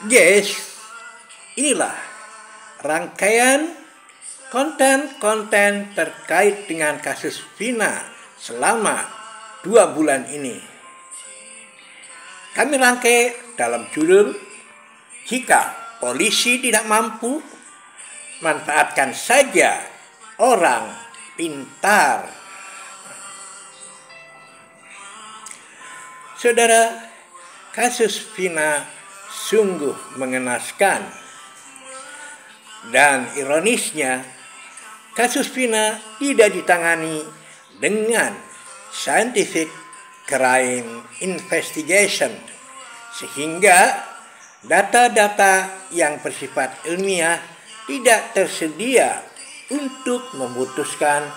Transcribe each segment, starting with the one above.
Guys, inilah rangkaian konten-konten terkait dengan kasus Vina selama 2 bulan ini. Kami rangkai dalam judul "Jika Polisi Tidak Mampu, Manfaatkan Saja Orang Pintar". Saudara, kasus Vina sungguh mengenaskan. Dan ironisnya, kasus Vina tidak ditangani dengan scientific crime investigation, sehingga data-data yang bersifat ilmiah tidak tersedia untuk memutuskan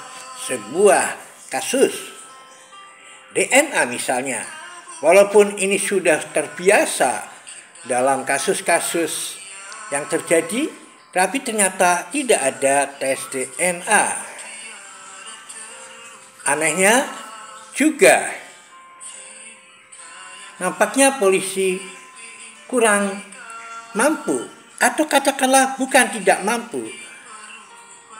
sebuah kasus. DNA misalnya, walaupun ini sudah terbiasa dalam kasus-kasus yang terjadi, tapi ternyata tidak ada tes DNA. Anehnya juga, nampaknya polisi kurang mampu, atau katakanlah bukan tidak mampu,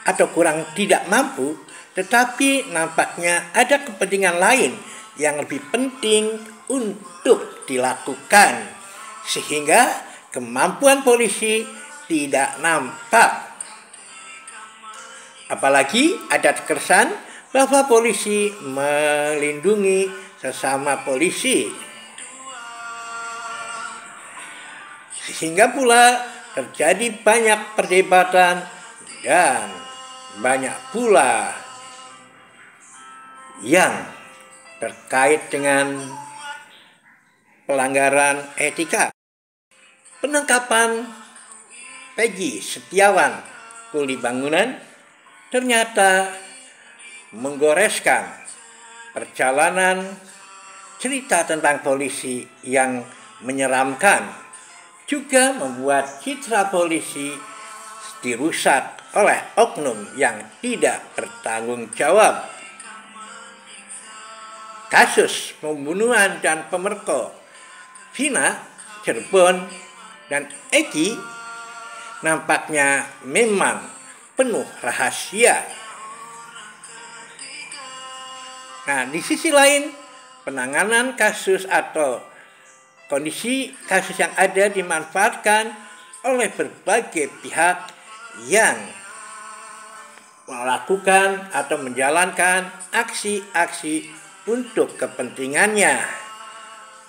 atau kurang tidak mampu, tetapi nampaknya ada kepentingan lain yang lebih penting untuk dilakukan, sehingga kemampuan polisi tidak nampak. Apalagi ada keresahan bahwa polisi melindungi sesama polisi, sehingga pula terjadi banyak perdebatan dan banyak pula yang terkait dengan pelanggaran etika. Penangkapan Peggy Setiawan kuli bangunan ternyata menggoreskan perjalanan cerita tentang polisi yang menyeramkan, juga membuat citra polisi dirusak oleh oknum yang tidak bertanggung jawab. Kasus pembunuhan dan pemerkosa Vina Cirebon dan Eki nampaknya memang penuh rahasia. Nah, di sisi lain, penanganan kasus atau kondisi kasus yang ada dimanfaatkan oleh berbagai pihak yang melakukan atau menjalankan aksi-aksi untuk kepentingannya.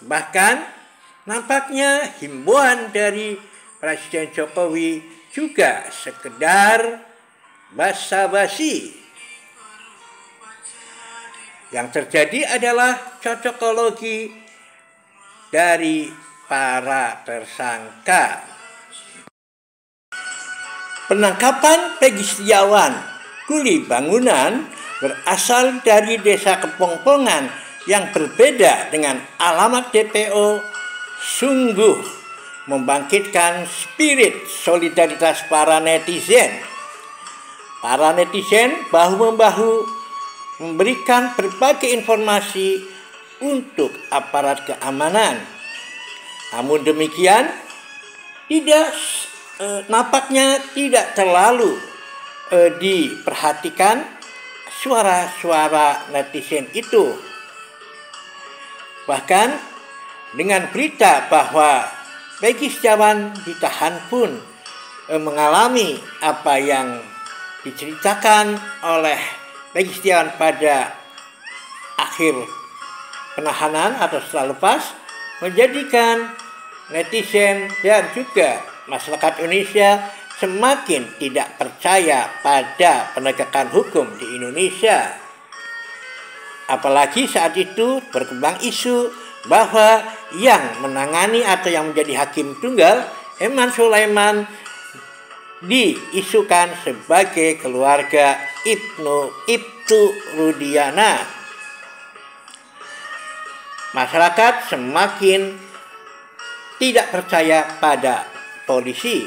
Bahkan nampaknya himbauan dari Presiden Jokowi juga sekedar basa-basi. Yang terjadi adalah cocokologi dari para tersangka. Penangkapan Peggy Setiawan kuli bangunan berasal dari desa Kepongpongan yang berbeda dengan alamat DPO sungguh membangkitkan spirit solidaritas para netizen. Para netizen bahu-membahu memberikan berbagai informasi untuk aparat keamanan. Namun demikian, nampaknya tidak terlalu diperhatikan suara-suara netizen itu. Bahkan dengan berita bahwa Peggy Setiawan ditahan pun mengalami apa yang diceritakan oleh Peggy Setiawan pada akhir penahanan atau setelah lepas, menjadikan netizen dan juga masyarakat Indonesia semakin tidak percaya pada penegakan hukum di Indonesia. Apalagi saat itu berkembang isu bahwa yang menangani atau yang menjadi hakim tunggal, Eman Sulaiman, diisukan sebagai keluarga Ibtu Rudiana. Masyarakat semakin tidak percaya pada polisi.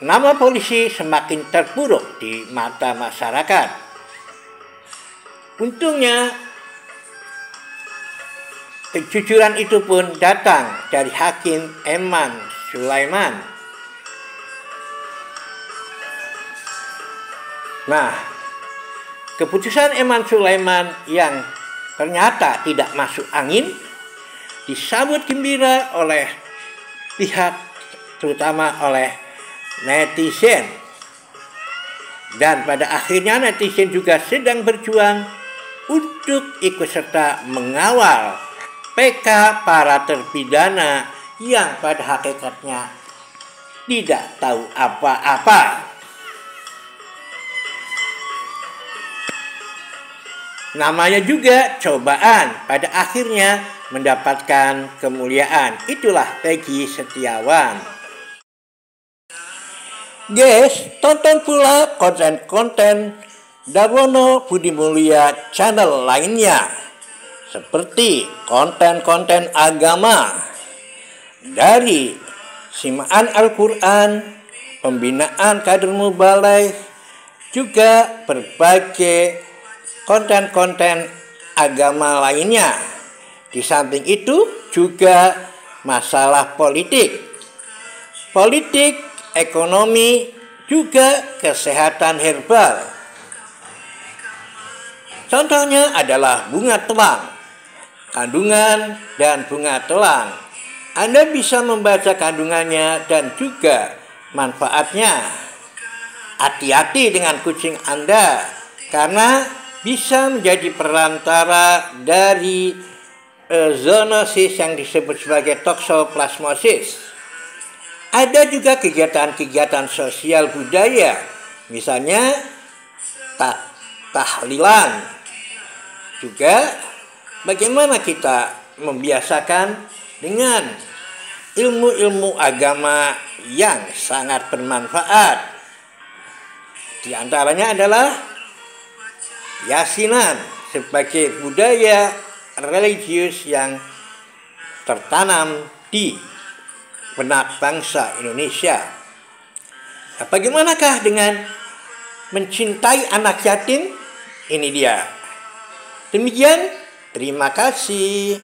Nama polisi semakin terpuruk di mata masyarakat. Untungnya kejujuran itu pun datang dari Hakim Eman Sulaiman. Nah, keputusan Eman Sulaiman yang ternyata tidak masuk angin disambut gembira oleh pihak, terutama oleh netizen. Dan pada akhirnya netizen juga sedang berjuang untuk ikut serta mengawal PK para terpidana yang pada hakikatnya tidak tahu apa-apa. Namanya juga cobaan, pada akhirnya mendapatkan kemuliaan. Itulah Peggy Setiawan. Guys, tonton pula konten-konten Darwono Budi Mulia channel lainnya, seperti konten-konten agama dari simaan Al-Quran, pembinaan kader mubalagh, juga berbagai konten-konten agama lainnya. Di samping itu juga masalah politik, ekonomi, juga kesehatan herbal. Contohnya adalah bunga telang, kandungan dan bunga telang. Anda bisa membaca kandungannya dan juga manfaatnya. Hati-hati dengan kucing Anda, karena bisa menjadi perantara dari zoonosis yang disebut sebagai toksoplasmosis. Ada juga kegiatan-kegiatan sosial budaya, misalnya tahlilan. Juga bagaimana kita membiasakan dengan ilmu-ilmu agama yang sangat bermanfaat. Di antaranya adalah yasinan sebagai budaya religius yang tertanam di benak bangsa Indonesia. Nah, bagaimanakah dengan mencintai anak yatim? Ini dia. Demikian, terima kasih.